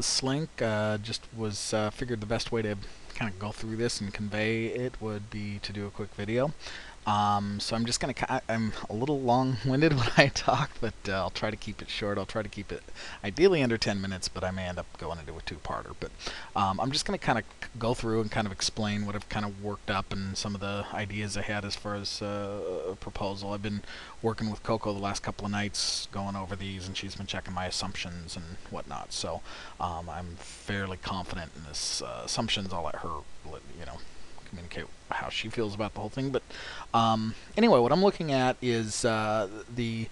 Slink. Just was figured the best way to kind of go through this and convey it would be to do a quick video. So I'm just gonna. I'm a little long-winded when I talk, but I'll try to keep it short. I'll try to keep it ideally under 10 minutes, but I may end up going into a two-parter. But I'm just gonna kind of go through and kind of explain what I've kind of worked up and some of the ideas I had as far as a proposal. I've been working with Coco the last couple of nights, going over these, and she's been checking my assumptions and whatnot. So I'm fairly confident in this assumptions. I'll let her, communicate how she feels about the whole thing. But anyway, what I'm looking at is this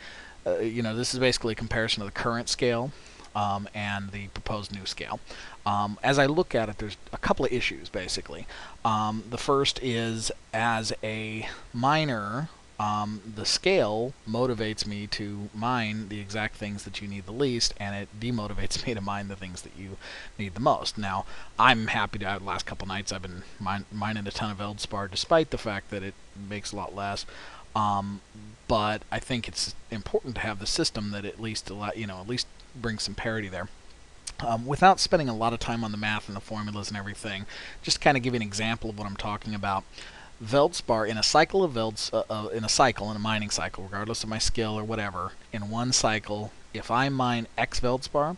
is basically a comparison of the current scale and the proposed new scale. As I look at it, there's a couple of issues, basically. The first is, as a miner, the scale motivates me to mine the exact things that you need the least, and it demotivates me to mine the things that you need the most. Now, I'm happy to, the last couple nights I've been mining a ton of Veldspar, despite the fact that it makes a lot less. But I think it's important to have the system that at least brings some parity there. Without spending a lot of time on the math and the formulas and everything, just kind of give you an example of what I'm talking about. Veldspar in a cycle of in a mining cycle, regardless of my skill or whatever, in one cycle, if I mine X Veldspar,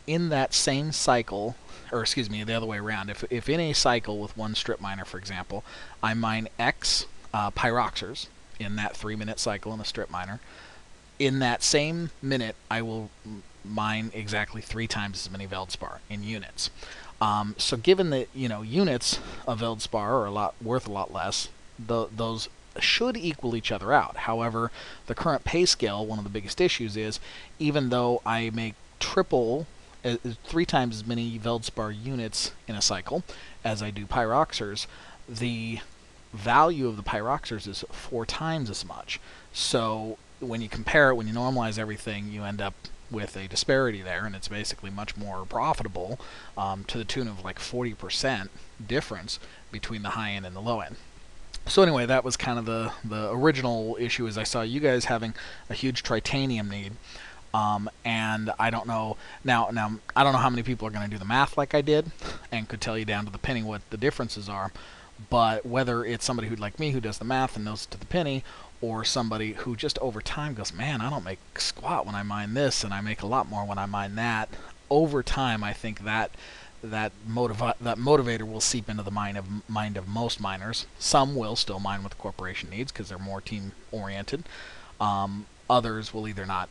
in that same cycle, or excuse me, the other way around, if in a cycle with one strip miner, for example, I mine X pyroxers in that 3-minute cycle in a strip miner, in that same minute I will mine exactly 3 times as many Veldspar in units. So given that units of Veldspar are worth a lot less, those should equal each other out. However, the current pay scale, one of the biggest issues is, even though I make 3 times as many Veldspar units in a cycle as I do pyroxers, the value of the pyroxers is 4 times as much. So when you compare it, when you normalize everything, you end up with a disparity there, and it's basically much more profitable, to the tune of like 40% difference between the high end and the low end. So anyway, that was kind of the original issue, is I saw you guys having a huge tritanium need, and I don't know now I don't know how many people are going to do the math like I did and could tell you down to the penny what the differences are. But whether it's somebody who'd like me who does the math and knows it to the penny, or somebody who just over time goes, man, I don't make squat when I mine this, and I make a lot more when I mine that. Over time, I think that motivator will seep into the mind of most miners. Some will still mine what the corporation needs because they're more team oriented. Others will either not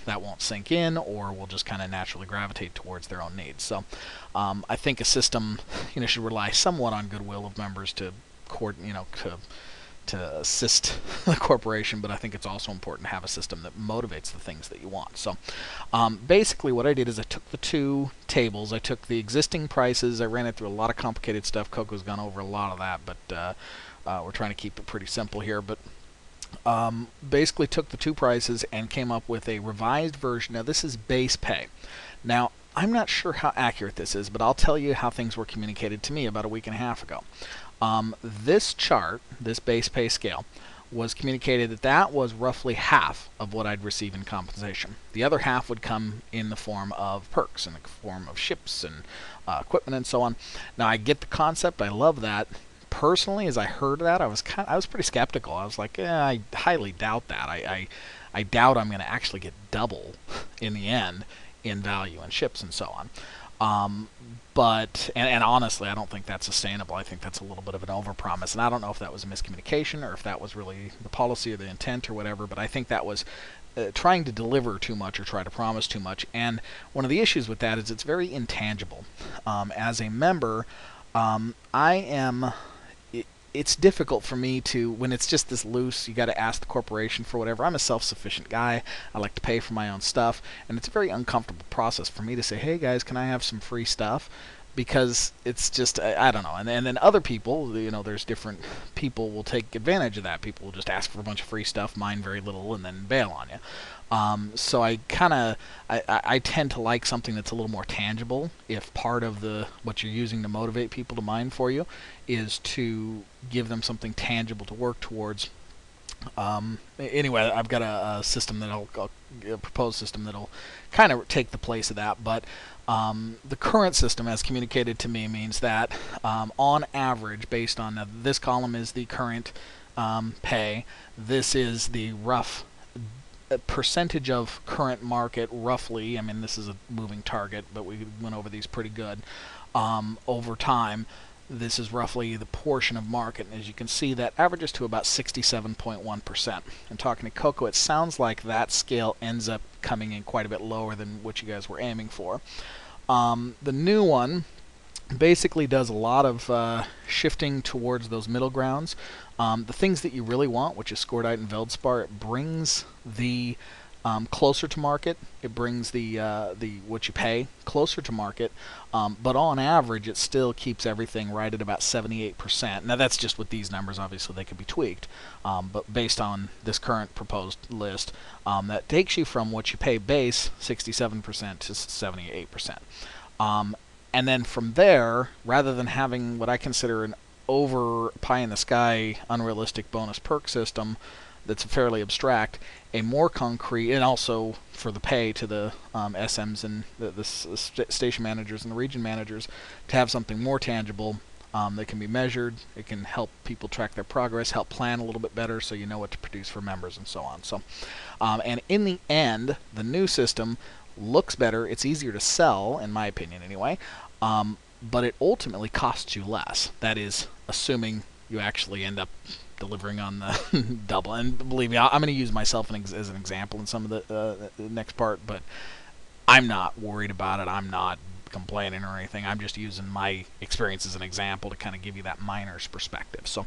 that won't sink in, or will just kind of naturally gravitate towards their own needs. So I think a system should rely somewhat on goodwill of members to assist the corporation, but I think it's also important to have a system that motivates the things that you want. So basically what I did is I took the 2 tables, I took the existing prices, I ran it through a lot of complicated stuff. Coco's gone over a lot of that, but we're trying to keep it pretty simple here. But basically took the 2 prices and came up with a revised version. Now this is base pay. Now I'm not sure how accurate this is, but I'll tell you how things were communicated to me about a week and a half ago. This chart, this base pay scale, was communicated that was roughly half of what I'd receive in compensation. The other half would come in the form of perks, in the form of ships and equipment and so on. Now I get the concept, I love that. Personally, as I heard that, I was pretty skeptical. I was like, I highly doubt that. I doubt I'm going to actually get double in the end in value and ships and so on. But honestly, I don't think that's sustainable. I think that's a little bit of an overpromise, and I don't know if that was a miscommunication or if that was really the policy or the intent or whatever. But I think that was trying to deliver too much or try to promise too much. And one of the issues with that is it's very intangible. As a member, it's difficult for me to, when it's just this loose, you got to ask the corporation for whatever. I'm a self-sufficient guy. I like to pay for my own stuff, and it's a very uncomfortable process for me to say, hey guys, can I have some free stuff? Because it's just, I don't know. And then other people, there's different people will take advantage of that. People will just ask for a bunch of free stuff, mine very little, and then bail on you. So I tend to like something that's a little more tangible. If part of what you're using to motivate people to mine for you is to give them something tangible to work towards. Anyway, I've got a system a proposed system that'll kind of take the place of that. But The current system, as communicated to me, means that on average, based on this column is the current pay, this is the rough percentage of current market, roughly. I mean, this is a moving target, but we went over these pretty good. Over time, this is roughly the portion of market, and as you can see, that averages to about 67.1%. And talking to Coco, it sounds like that scale ends up coming in quite a bit lower than what you guys were aiming for. The new one basically does a lot of shifting towards those middle grounds. The things that you really want, which is Scordite and Veldspar, it brings the closer to market. It brings the what you pay closer to market, but on average, it still keeps everything right at about 78%. Now that's just with these numbers. Obviously, they could be tweaked, but based on this current proposed list, that takes you from what you pay base 67% to 78%. And then from there, rather than having what I consider an over pie in the sky, unrealistic bonus perk system that's fairly abstract, a more concrete, and also for the pay to the SMs and the station managers and the region managers, to have something more tangible that can be measured. It can help people track their progress, help plan a little bit better so you know what to produce for members and so on. So, and in the end, the new system looks better. It's easier to sell, in my opinion anyway, but it ultimately costs you less. That is, assuming you actually end up delivering on the double. And believe me, I'm going to use myself as an example in some of the next part, but I'm not worried about it. I'm not complaining or anything. I'm just using my experience as an example to kind of give you that miner's perspective. So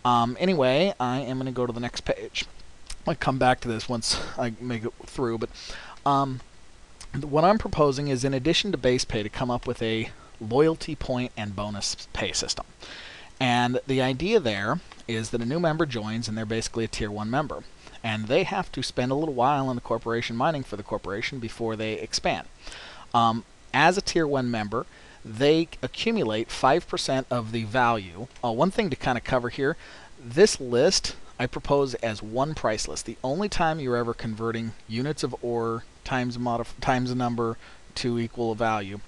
anyway, I am going to go to the next page. I'll come back to this once I make it through, but what I'm proposing is, in addition to base pay, to come up with a loyalty point and bonus pay system. And the idea there is that a new member joins, and they're basically a tier 1 member. And they have to spend a little while in the corporation mining for the corporation before they expand. As a tier 1 member, they accumulate 5% of the value. One thing to kind of cover here, this list I propose as one price list. The only time you're ever converting units of ore times a number to equal a value,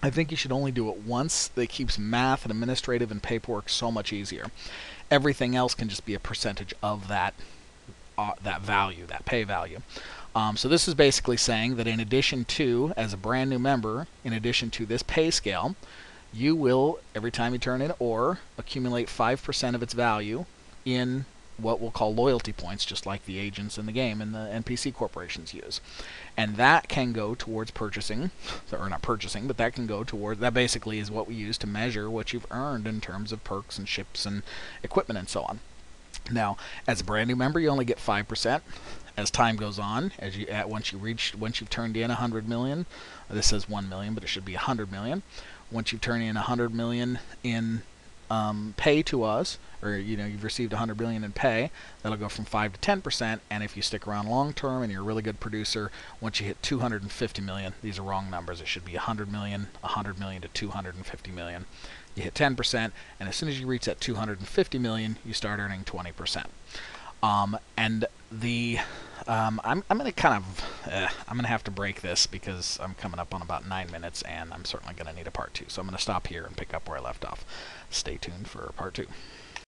I think you should only do it once. That keeps math and administrative and paperwork so much easier. Everything else can just be a percentage of that value, that pay value. So this is basically saying that in addition to, as a brand new member, in addition to this pay scale, you will, every time you turn in ore, accumulate 5% of its value in what we'll call loyalty points, just like the agents in the game and the NPC corporations use. And that can go towards purchasing, or not purchasing, but that can go towards, that basically is what we use to measure what you've earned in terms of perks and ships and equipment and so on. Now, as a brand new member, you only get 5%. As time goes on, once you've turned in 100 million, this says 1 million, but it should be 100 million. Once you've turned in 100 million in pay to us, or you've received 100 million in pay, that'll go from 5 to 10%. And if you stick around long term and you're a really good producer, once you hit 250 million, these are wrong numbers. It should be 100 million to 250 million. You hit 10%, and as soon as you reach that 250 million, you start earning 20%. And the I'm gonna have to break this because I'm coming up on about 9 minutes, and I'm certainly gonna need a part 2. So I'm gonna stop here and pick up where I left off. Stay tuned for part 2.